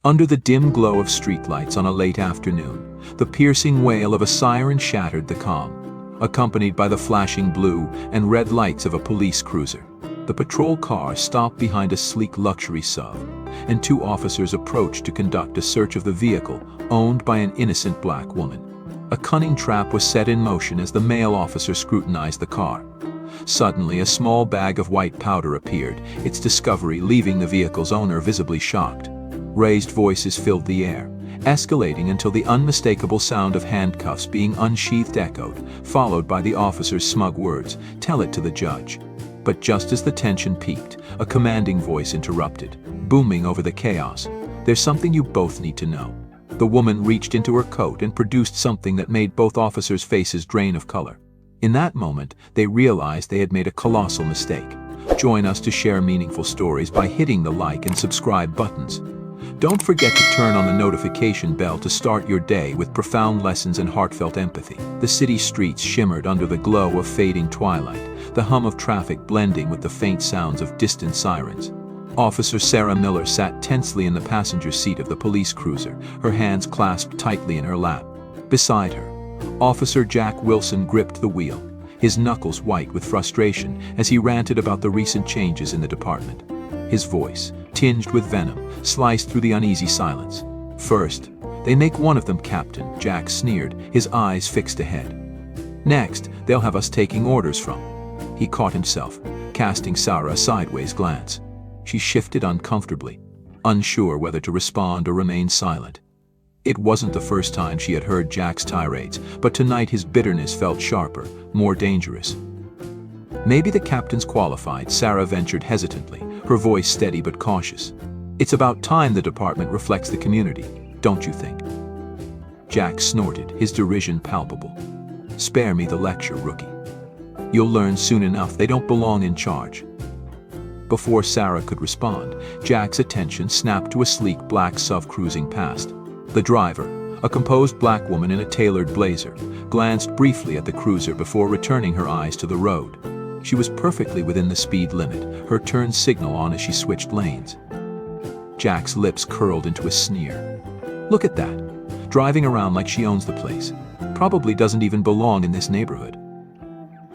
Under the dim glow of streetlights on a late afternoon, the piercing wail of a siren shattered the calm, accompanied by the flashing blue and red lights of a police cruiser. The patrol car stopped behind a sleek luxury SUV, and two officers approached to conduct a search of the vehicle owned by an innocent black woman. A cunning trap was set in motion as the male officer scrutinized the car. Suddenly, a small bag of white powder appeared, its discovery leaving the vehicle's owner visibly shocked. Raised voices filled the air, escalating until the unmistakable sound of handcuffs being unsheathed echoed, followed by the officer's smug words, "Tell it to the judge." But just as the tension peaked, a commanding voice interrupted, booming over the chaos. "There's something you both need to know." The woman reached into her coat and produced something that made both officers' faces drain of color. In that moment, they realized they had made a colossal mistake. Join us to share meaningful stories by hitting the like and subscribe buttons. Don't forget to turn on the notification bell to start your day with profound lessons and heartfelt empathy. The city streets shimmered under the glow of fading twilight, the hum of traffic blending with the faint sounds of distant sirens. Officer Sarah Miller sat tensely in the passenger seat of the police cruiser, her hands clasped tightly in her lap. Beside her, Officer Jack Wilson gripped the wheel, his knuckles white with frustration as he ranted about the recent changes in the department. His voice, tinged with venom, sliced through the uneasy silence. "First, they make one of them captain," Jack sneered, his eyes fixed ahead. "Next, they'll have us taking orders from." He caught himself, casting Sarah a sideways glance. She shifted uncomfortably, unsure whether to respond or remain silent. It wasn't the first time she had heard Jack's tirades, but tonight his bitterness felt sharper, more dangerous. "Maybe the captain's qualified," Sarah ventured hesitantly, her voice steady but cautious. "It's about time the department reflects the community, don't you think?" Jack snorted, his derision palpable. "Spare me the lecture, rookie. You'll learn soon enough they don't belong in charge." Before Sarah could respond, Jack's attention snapped to a sleek black SUV cruising past. The driver, a composed black woman in a tailored blazer, glanced briefly at the cruiser before returning her eyes to the road. She was perfectly within the speed limit, her turn signal on as she switched lanes. Jack's lips curled into a sneer. "Look at that, driving around like she owns the place. Probably doesn't even belong in this neighborhood."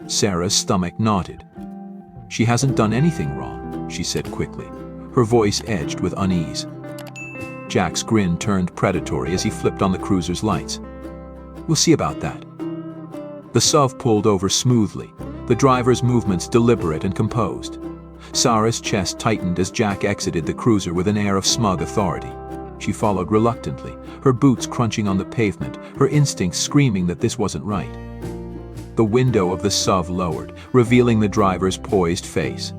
Sarah's stomach knotted. "She hasn't done anything wrong," she said quickly, her voice edged with unease. Jack's grin turned predatory as he flipped on the cruiser's lights. "We'll see about that." The SUV pulled over smoothly, the driver's movements deliberate and composed. Sarah's chest tightened as Jack exited the cruiser with an air of smug authority. She followed reluctantly, her boots crunching on the pavement, her instincts screaming that this wasn't right. The window of the SUV lowered, revealing the driver's poised face.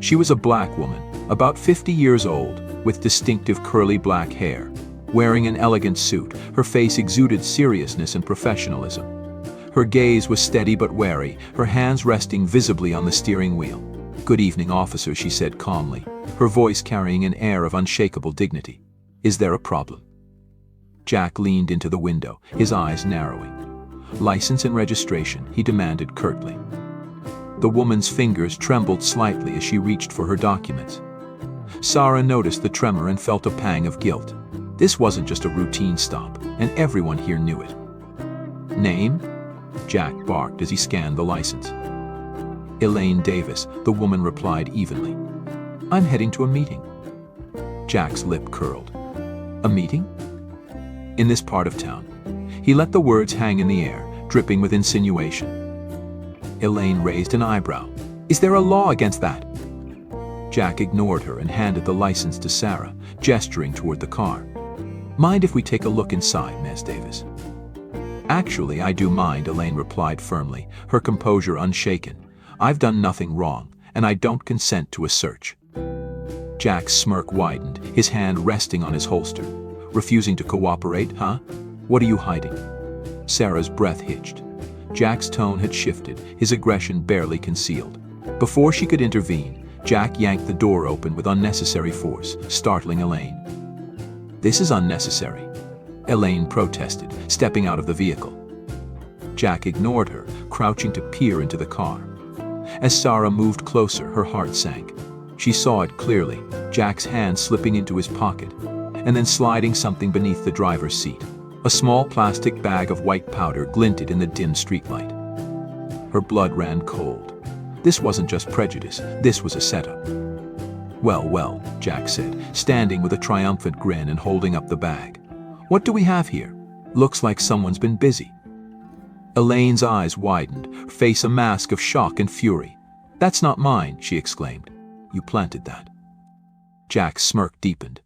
She was a black woman, about 50 years old, with distinctive curly black hair. Wearing an elegant suit, her face exuded seriousness and professionalism. Her gaze was steady but wary, her hands resting visibly on the steering wheel. "Good evening, officer," she said calmly, her voice carrying an air of unshakable dignity. "Is there a problem?" Jack leaned into the window, his eyes narrowing. "License and registration," he demanded curtly. The woman's fingers trembled slightly as she reached for her documents. Sarah noticed the tremor and felt a pang of guilt. This wasn't just a routine stop, and everyone here knew it. "Name?" Jack barked as he scanned the license. "Elaine Davis," the woman replied evenly. "I'm heading to a meeting." Jack's lip curled. "A meeting?" "In this part of town." He let the words hang in the air, dripping with insinuation. Elaine raised an eyebrow. "Is there a law against that?" Jack ignored her and handed the license to Sarah, gesturing toward the car. "Mind if we take a look inside, Ms. Davis?" "Actually, I do mind," Elaine replied firmly, her composure unshaken. "I've done nothing wrong, and I don't consent to a search." Jack's smirk widened, his hand resting on his holster. "Refusing to cooperate, huh? What are you hiding?" Sarah's breath hitched. Jack's tone had shifted, his aggression barely concealed. Before she could intervene, Jack yanked the door open with unnecessary force, startling Elaine. "This is unnecessary," Elaine protested, stepping out of the vehicle. Jack ignored her, crouching to peer into the car. As Sarah moved closer, her heart sank. She saw it clearly, Jack's hand slipping into his pocket. and then sliding something beneath the driver's seat. A small plastic bag of white powder glinted in the dim streetlight. Her blood ran cold. This wasn't just prejudice, this was a setup. "Well, well," Jack said, standing with a triumphant grin and holding up the bag. "What do we have here? Looks like someone's been busy." Elaine's eyes widened, her face a mask of shock and fury. "That's not mine," she exclaimed. "You planted that." Jack's smirk deepened.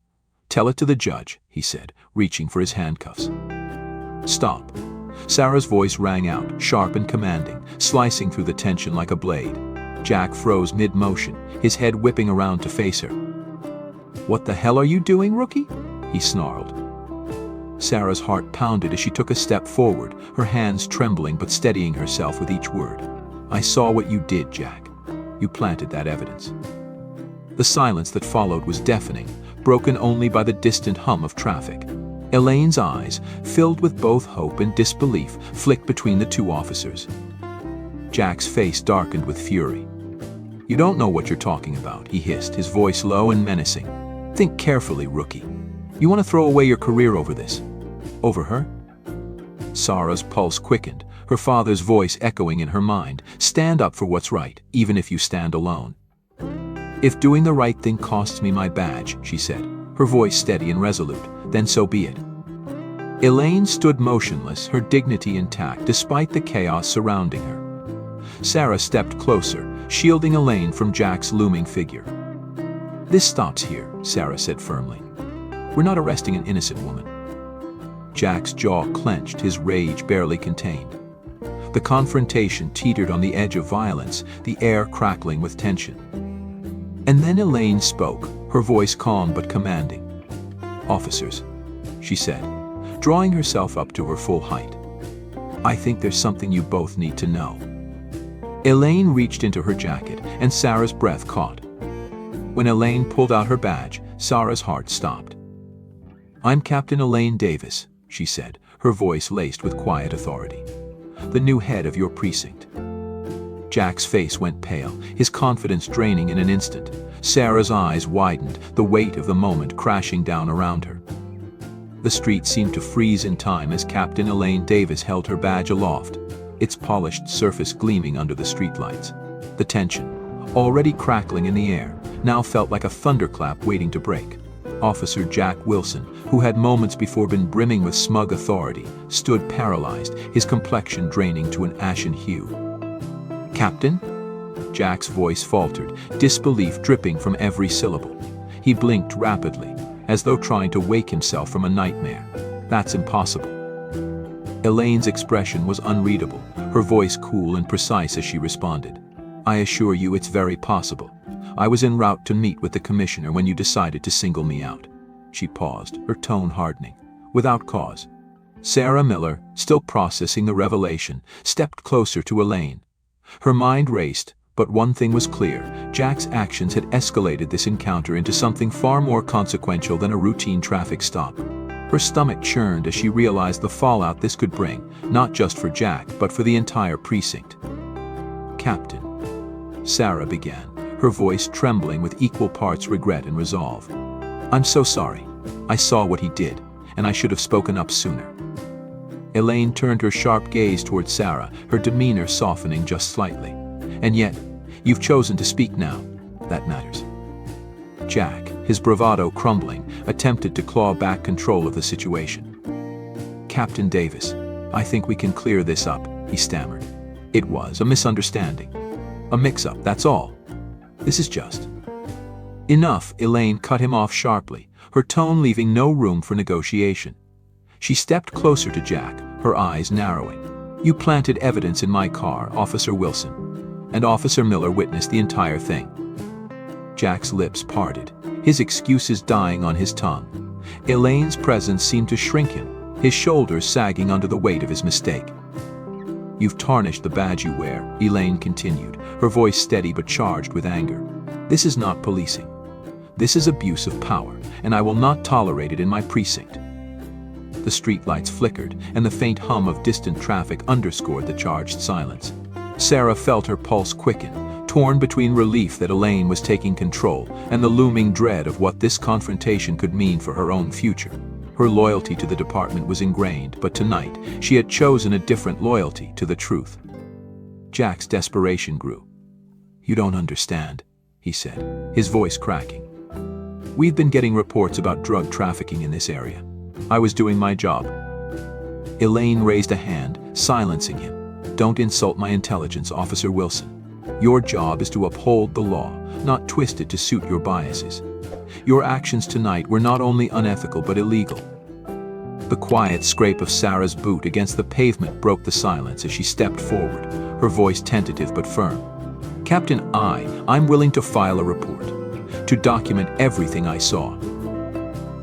"Tell it to the judge," he said, reaching for his handcuffs. "Stop." Sarah's voice rang out, sharp and commanding, slicing through the tension like a blade. Jack froze mid-motion, his head whipping around to face her. "What the hell are you doing, rookie?" he snarled. Sarah's heart pounded as she took a step forward, her hands trembling but steadying herself with each word. "I saw what you did, Jack. You planted that evidence." The silence that followed was deafening, broken only by the distant hum of traffic. Elaine's eyes, filled with both hope and disbelief, flicked between the two officers. Jack's face darkened with fury. "You don't know what you're talking about," he hissed, his voice low and menacing. "Think carefully, rookie. You want to throw away your career over this? Over her?" Sarah's pulse quickened, her father's voice echoing in her mind. "Stand up for what's right, even if you stand alone." "If doing the right thing costs me my badge," she said, her voice steady and resolute, "then so be it." Elaine stood motionless, her dignity intact despite the chaos surrounding her. Sarah stepped closer, shielding Elaine from Jack's looming figure. "This stops here," Sarah said firmly. "We're not arresting an innocent woman." Jack's jaw clenched, his rage barely contained. The confrontation teetered on the edge of violence, the air crackling with tension. And then Elaine spoke, her voice calm but commanding. "Officers," she said, drawing herself up to her full height. "I think there's something you both need to know." Elaine reached into her jacket, and Sarah's breath caught. When Elaine pulled out her badge, Sarah's heart stopped. "I'm Captain Elaine Davis," she said, her voice laced with quiet authority. "The new head of your precinct." Jack's face went pale, his confidence draining in an instant. Sarah's eyes widened, the weight of the moment crashing down around her. The street seemed to freeze in time as Captain Elaine Davis held her badge aloft, its polished surface gleaming under the streetlights. The tension, already crackling in the air, now felt like a thunderclap waiting to break. Officer Jack Wilson, who had moments before been brimming with smug authority, stood paralyzed, his complexion draining to an ashen hue. "Captain?" Jack's voice faltered, disbelief dripping from every syllable. He blinked rapidly, as though trying to wake himself from a nightmare. "That's impossible." Elaine's expression was unreadable, her voice cool and precise as she responded. "I assure you it's very possible. I was en route to meet with the commissioner when you decided to single me out." She paused, her tone hardening. "Without cause." Sarah Miller, still processing the revelation, stepped closer to Elaine. Her mind raced, but one thing was clear. Jack's actions had escalated this encounter into something far more consequential than a routine traffic stop. Her stomach churned as she realized the fallout this could bring, not just for Jack, but for the entire precinct. "Captain," Sarah began, her voice trembling with equal parts regret and resolve. "I'm so sorry. I saw what he did, and I should have spoken up sooner." Elaine turned her sharp gaze toward Sarah, her demeanor softening just slightly. "And yet, you've chosen to speak now. That matters." Jack, his bravado crumbling, attempted to claw back control of the situation. "Captain Davis, I think we can clear this up," he stammered. "It was a misunderstanding. A mix-up, that's all. This is just..." "Enough," Elaine cut him off sharply, her tone leaving no room for negotiation. She stepped closer to Jack, her eyes narrowing. "You planted evidence in my car, Officer Wilson, and Officer Miller witnessed the entire thing." Jack's lips parted, his excuses dying on his tongue. Elaine's presence seemed to shrink him, his shoulders sagging under the weight of his mistake. "You've tarnished the badge you wear," Elaine continued, her voice steady but charged with anger. "This is not policing. This is abuse of power, and I will not tolerate it in my precinct." The streetlights flickered, and the faint hum of distant traffic underscored the charged silence. Sarah felt her pulse quicken, torn between relief that Elaine was taking control and the looming dread of what this confrontation could mean for her own future. Her loyalty to the department was ingrained, but tonight she had chosen a different loyalty to the truth. Jack's desperation grew. "You don't understand," he said, his voice cracking. "We've been getting reports about drug trafficking in this area. I was doing my job." Elaine raised a hand, silencing him. "Don't insult my intelligence, Officer Wilson. Your job is to uphold the law, not twist it to suit your biases. Your actions tonight were not only unethical but illegal." The quiet scrape of Sarah's boot against the pavement broke the silence as she stepped forward, her voice tentative but firm. "Captain, I'm willing to file a report, to document everything I saw."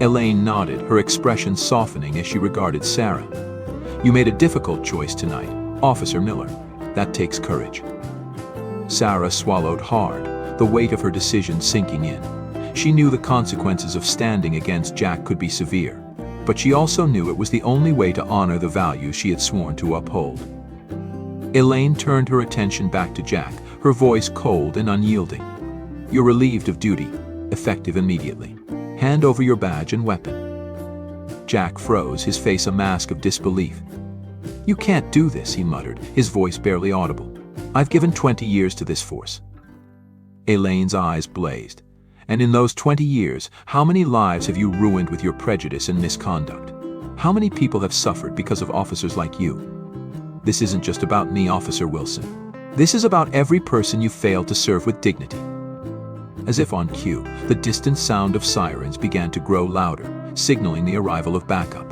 Elaine nodded, her expression softening as she regarded Sarah. "You made a difficult choice tonight, Officer Miller. That takes courage." Sarah swallowed hard, the weight of her decision sinking in. She knew the consequences of standing against Jack could be severe, but she also knew it was the only way to honor the values she had sworn to uphold. Elaine turned her attention back to Jack, her voice cold and unyielding. "You're relieved of duty, effective immediately. Hand over your badge and weapon." Jack froze, his face a mask of disbelief. "You can't do this," he muttered, his voice barely audible. "I've given 20 years to this force." Elaine's eyes blazed. "And in those 20 years, how many lives have you ruined with your prejudice and misconduct? How many people have suffered because of officers like you? This isn't just about me, Officer Wilson. This is about every person you failed to serve with dignity." As if on cue, the distant sound of sirens began to grow louder, signaling the arrival of backup.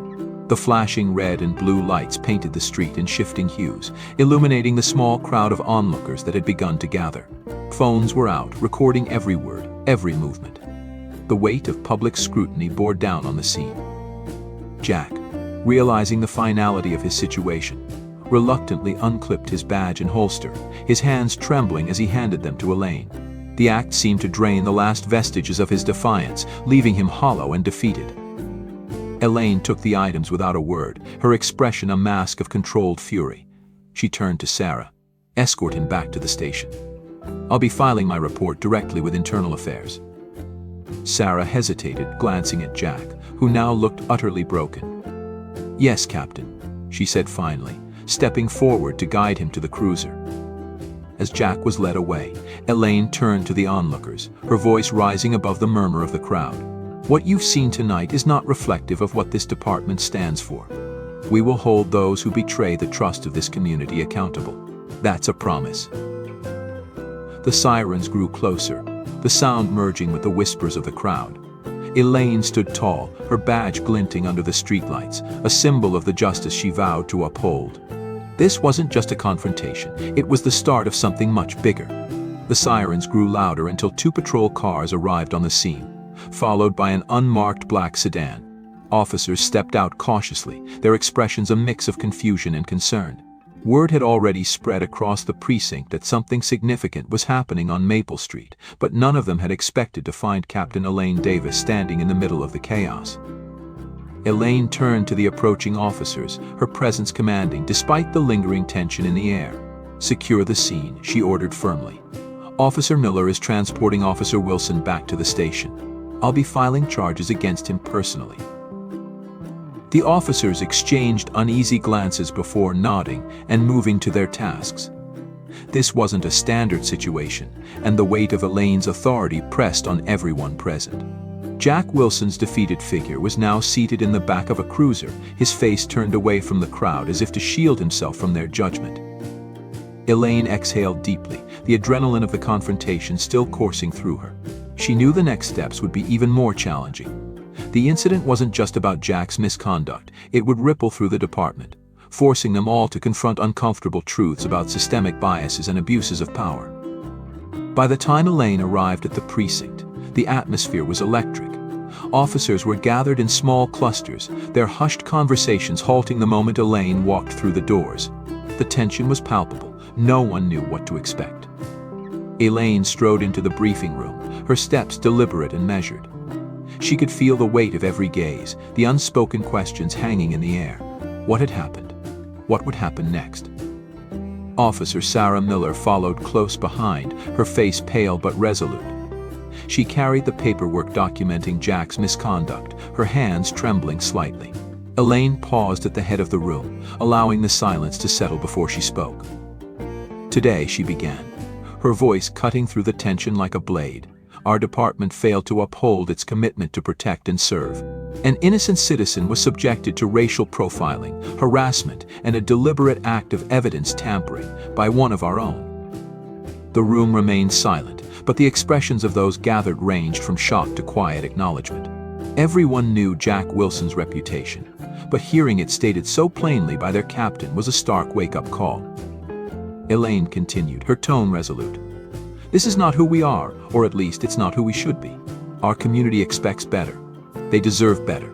The flashing red and blue lights painted the street in shifting hues, illuminating the small crowd of onlookers that had begun to gather. Phones were out, recording every word, every movement. The weight of public scrutiny bore down on the scene. Jack, realizing the finality of his situation, reluctantly unclipped his badge and holster, his hands trembling as he handed them to Elaine. The act seemed to drain the last vestiges of his defiance, leaving him hollow and defeated. Elaine took the items without a word, her expression a mask of controlled fury. She turned to Sarah. "Escort him back to the station. I'll be filing my report directly with Internal Affairs." Sarah hesitated, glancing at Jack, who now looked utterly broken. "Yes, Captain," she said finally, stepping forward to guide him to the cruiser. As Jack was led away, Elaine turned to the onlookers, her voice rising above the murmur of the crowd. "What you've seen tonight is not reflective of what this department stands for. We will hold those who betray the trust of this community accountable. That's a promise." The sirens grew closer, the sound merging with the whispers of the crowd. Elaine stood tall, her badge glinting under the streetlights, a symbol of the justice she vowed to uphold. This wasn't just a confrontation, it was the start of something much bigger. The sirens grew louder until 2 patrol cars arrived on the scene, followed by an unmarked black sedan. Officers stepped out cautiously, their expressions a mix of confusion and concern. Word had already spread across the precinct that something significant was happening on Maple Street, but none of them had expected to find Captain Elaine Davis standing in the middle of the chaos. Elaine turned to the approaching officers, her presence commanding despite the lingering tension in the air. "Secure the scene," she ordered firmly. "Officer Miller is transporting Officer Wilson back to the station. I'll be filing charges against him personally." The officers exchanged uneasy glances before nodding and moving to their tasks. This wasn't a standard situation, and the weight of Elaine's authority pressed on everyone present. Jack Wilson's defeated figure was now seated in the back of a cruiser, his face turned away from the crowd as if to shield himself from their judgment. Elaine exhaled deeply, the adrenaline of the confrontation still coursing through her. She knew the next steps would be even more challenging. The incident wasn't just about Jack's misconduct, it would ripple through the department, forcing them all to confront uncomfortable truths about systemic biases and abuses of power. By the time Elaine arrived at the precinct, the atmosphere was electric. Officers were gathered in small clusters, their hushed conversations halting the moment Elaine walked through the doors. The tension was palpable, no one knew what to expect. Elaine strode into the briefing room, her steps deliberate and measured. She could feel the weight of every gaze, the unspoken questions hanging in the air. What had happened? What would happen next? Officer Sarah Miller followed close behind, her face pale but resolute. She carried the paperwork documenting Jack's misconduct, her hands trembling slightly. Elaine paused at the head of the room, allowing the silence to settle before she spoke. "Today," she began, her voice cutting through the tension like a blade, "our department failed to uphold its commitment to protect and serve. An innocent citizen was subjected to racial profiling, harassment, and a deliberate act of evidence tampering by one of our own." The room remained silent, but the expressions of those gathered ranged from shock to quiet acknowledgement. Everyone knew Jack Wilson's reputation, but hearing it stated so plainly by their captain was a stark wake-up call. Elaine continued, her tone resolute. "This is not who we are, or at least it's not who we should be. Our community expects better. They deserve better.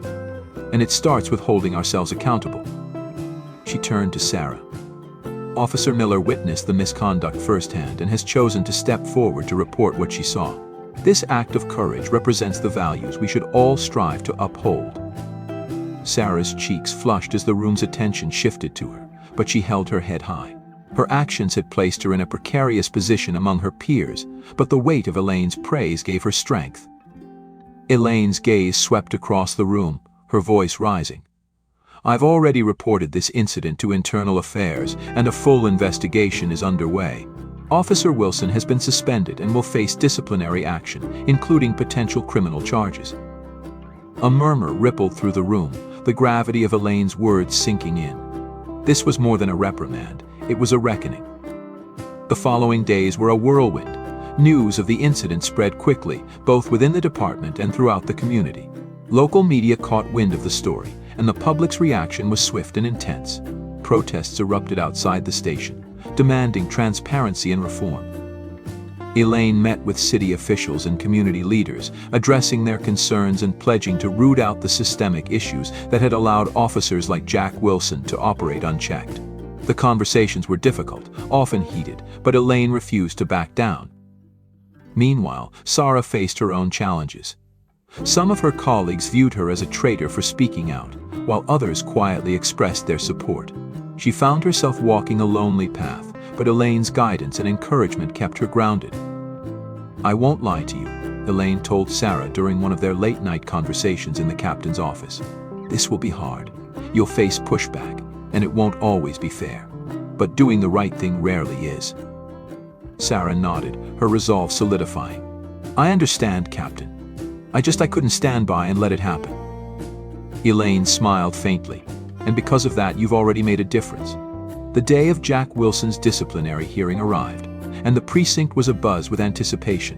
And it starts with holding ourselves accountable." She turned to Sarah. Officer Miller witnessed the misconduct firsthand and has chosen to step forward to report what she saw. This act of courage represents the values we should all strive to uphold. Sarah's cheeks flushed as the room's attention shifted to her, but she held her head high. Her actions had placed her in a precarious position among her peers, but the weight of Elaine's praise gave her strength. Elaine's gaze swept across the room, her voice rising. "I've already reported this incident to Internal Affairs, and a full investigation is underway. Officer Wilson has been suspended and will face disciplinary action, including potential criminal charges." A murmur rippled through the room, the gravity of Elaine's words sinking in. This was more than a reprimand, it was a reckoning. The following days were a whirlwind. News of the incident spread quickly, both within the department and throughout the community. Local media caught wind of the story, and the public's reaction was swift and intense. Protests erupted outside the station, demanding transparency and reform. Elaine met with city officials and community leaders, addressing their concerns and pledging to root out the systemic issues that had allowed officers like Jack Wilson to operate unchecked. The conversations were difficult, often heated, but Elaine refused to back down. Meanwhile, Sarah faced her own challenges. Some of her colleagues viewed her as a traitor for speaking out, while others quietly expressed their support. She found herself walking a lonely path, but Elaine's guidance and encouragement kept her grounded. "I won't lie to you," Elaine told Sarah during one of their late-night conversations in the captain's office. "This will be hard. You'll face pushback, and it won't always be fair. But doing the right thing rarely is." Sarah nodded, her resolve solidifying. "I understand, Captain. I couldn't stand by and let it happen." Elaine smiled faintly. "And because of that, you've already made a difference." The day of Jack Wilson's disciplinary hearing arrived, and the precinct was abuzz with anticipation.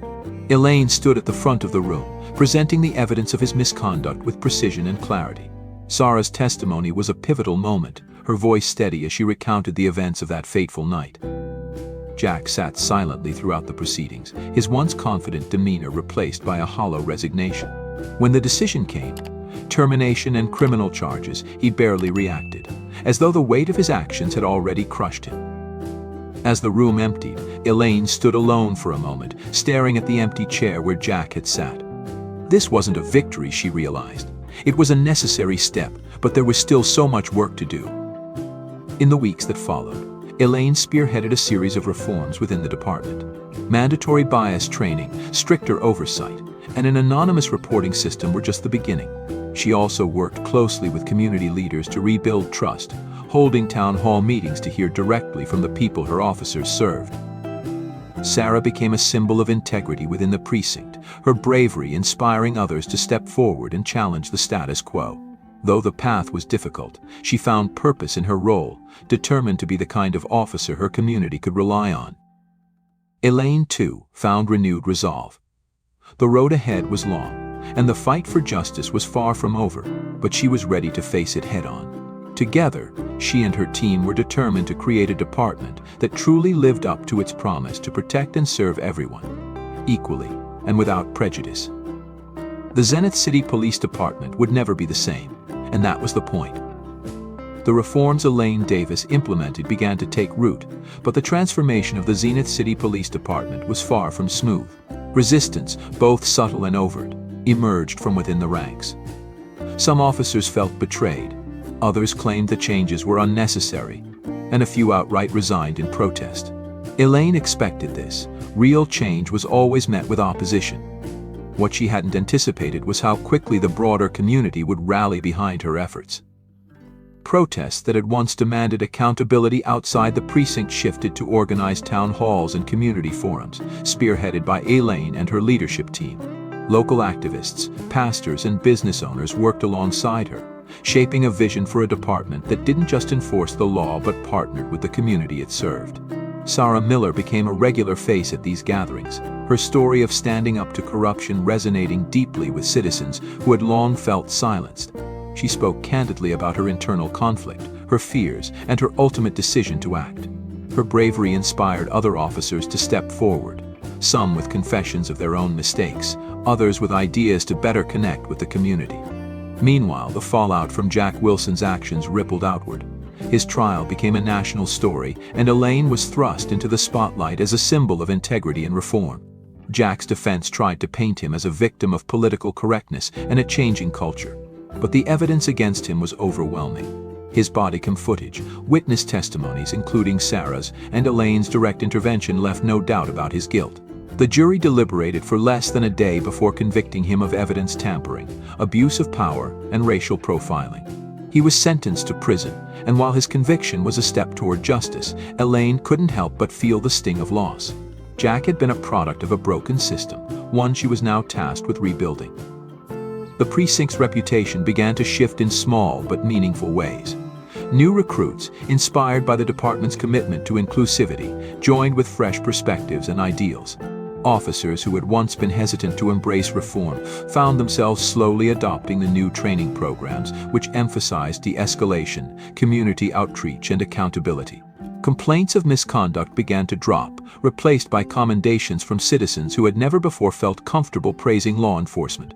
Elaine stood at the front of the room, presenting the evidence of his misconduct with precision and clarity. Sarah's testimony was a pivotal moment, her voice steady as she recounted the events of that fateful night. Jack sat silently throughout the proceedings, his once confident demeanor replaced by a hollow resignation. When the decision came, termination and criminal charges, he barely reacted, as though the weight of his actions had already crushed him. As the room emptied, Elaine stood alone for a moment, staring at the empty chair where Jack had sat. This wasn't a victory, she realized. It was a necessary step, but there was still so much work to do. In the weeks that followed, Elaine spearheaded a series of reforms within the department. Mandatory bias training, stricter oversight, and an anonymous reporting system were just the beginning. She also worked closely with community leaders to rebuild trust, holding town hall meetings to hear directly from the people her officers served. Sarah became a symbol of integrity within the precinct, her bravery inspiring others to step forward and challenge the status quo. Though the path was difficult, she found purpose in her role, determined to be the kind of officer her community could rely on. Elaine, too, found renewed resolve. The road ahead was long, and the fight for justice was far from over, but she was ready to face it head-on. Together, she and her team were determined to create a department that truly lived up to its promise to protect and serve everyone, equally and without prejudice. The Zenith City Police Department would never be the same, and that was the point. The reforms Elaine Davis implemented began to take root, but the transformation of the Zenith City Police Department was far from smooth. Resistance, both subtle and overt, emerged from within the ranks. Some officers felt betrayed, others claimed the changes were unnecessary, and a few outright resigned in protest. Elaine expected this. Real change was always met with opposition. What she hadn't anticipated was how quickly the broader community would rally behind her efforts. Protests that had once demanded accountability outside the precinct shifted to organized town halls and community forums, spearheaded by Elaine and her leadership team. Local activists, pastors, and business owners worked alongside her, shaping a vision for a department that didn't just enforce the law but partnered with the community it served. Sarah Miller became a regular face at these gatherings, her story of standing up to corruption resonating deeply with citizens who had long felt silenced. She spoke candidly about her internal conflict, her fears, and her ultimate decision to act. Her bravery inspired other officers to step forward, some with confessions of their own mistakes, others with ideas to better connect with the community. Meanwhile, the fallout from Jack Wilson's actions rippled outward. His trial became a national story, and Elaine was thrust into the spotlight as a symbol of integrity and reform. Jack's defense tried to paint him as a victim of political correctness and a changing culture. But the evidence against him was overwhelming. His body cam footage, witness testimonies including Sarah's and Elaine's direct intervention left no doubt about his guilt. The jury deliberated for less than a day before convicting him of evidence tampering, abuse of power, and racial profiling. He was sentenced to prison, and while his conviction was a step toward justice, Elaine couldn't help but feel the sting of loss. Jack had been a product of a broken system, one she was now tasked with rebuilding. The precinct's reputation began to shift in small but meaningful ways. New recruits, inspired by the department's commitment to inclusivity, joined with fresh perspectives and ideals. Officers who had once been hesitant to embrace reform found themselves slowly adopting the new training programs, which emphasized de-escalation, community outreach, and accountability. Complaints of misconduct began to drop, replaced by commendations from citizens who had never before felt comfortable praising law enforcement.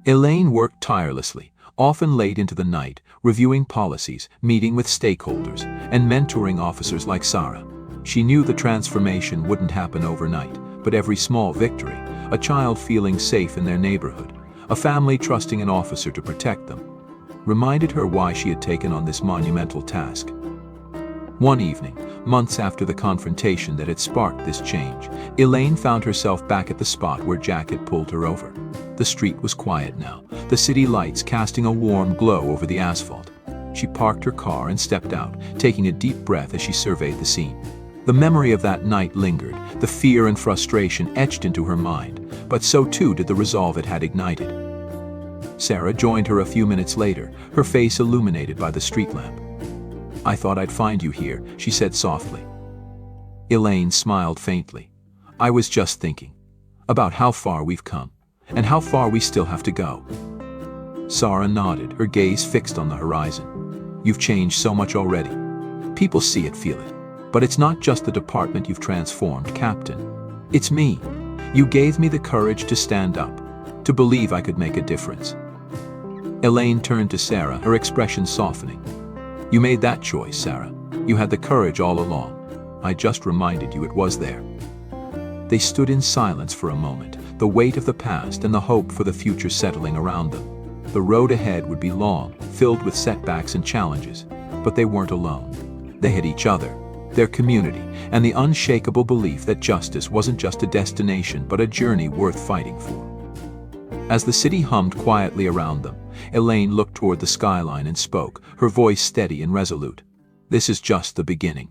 Elaine worked tirelessly, often late into the night, reviewing policies, meeting with stakeholders, and mentoring officers like Sarah. She knew the transformation wouldn't happen overnight, but every small victory, a child feeling safe in their neighborhood, a family trusting an officer to protect them, reminded her why she had taken on this monumental task. One evening, months after the confrontation that had sparked this change, Elaine found herself back at the spot where Jack had pulled her over. The street was quiet now, the city lights casting a warm glow over the asphalt. She parked her car and stepped out, taking a deep breath as she surveyed the scene. The memory of that night lingered, the fear and frustration etched into her mind, but so too did the resolve it had ignited. Sarah joined her a few minutes later, her face illuminated by the street lamp. "I thought I'd find you here," she said softly. Elaine smiled faintly. "I was just thinking about how far we've come, and how far we still have to go." Sarah nodded, her gaze fixed on the horizon. "You've changed so much already. People see it, feel it. But it's not just the department you've transformed, Captain. It's me. You gave me the courage to stand up, to believe I could make a difference." Elaine turned to Sarah, her expression softening. "You made that choice, Sarah. You had the courage all along. I just reminded you it was there." They stood in silence for a moment, the weight of the past and the hope for the future settling around them. The road ahead would be long, filled with setbacks and challenges, but they weren't alone. They had each other, their community, and the unshakable belief that justice wasn't just a destination but a journey worth fighting for. As the city hummed quietly around them, Elaine looked toward the skyline and spoke, her voice steady and resolute. "This is just the beginning.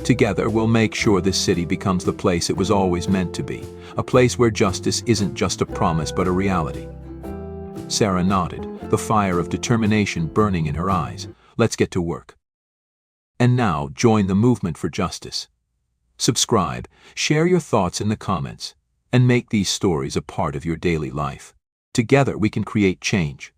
Together we'll make sure this city becomes the place it was always meant to be, a place where justice isn't just a promise but a reality." Sarah nodded, the fire of determination burning in her eyes. "Let's get to work." And now join the movement for justice. Subscribe, share your thoughts in the comments, and make these stories a part of your daily life. Together we can create change.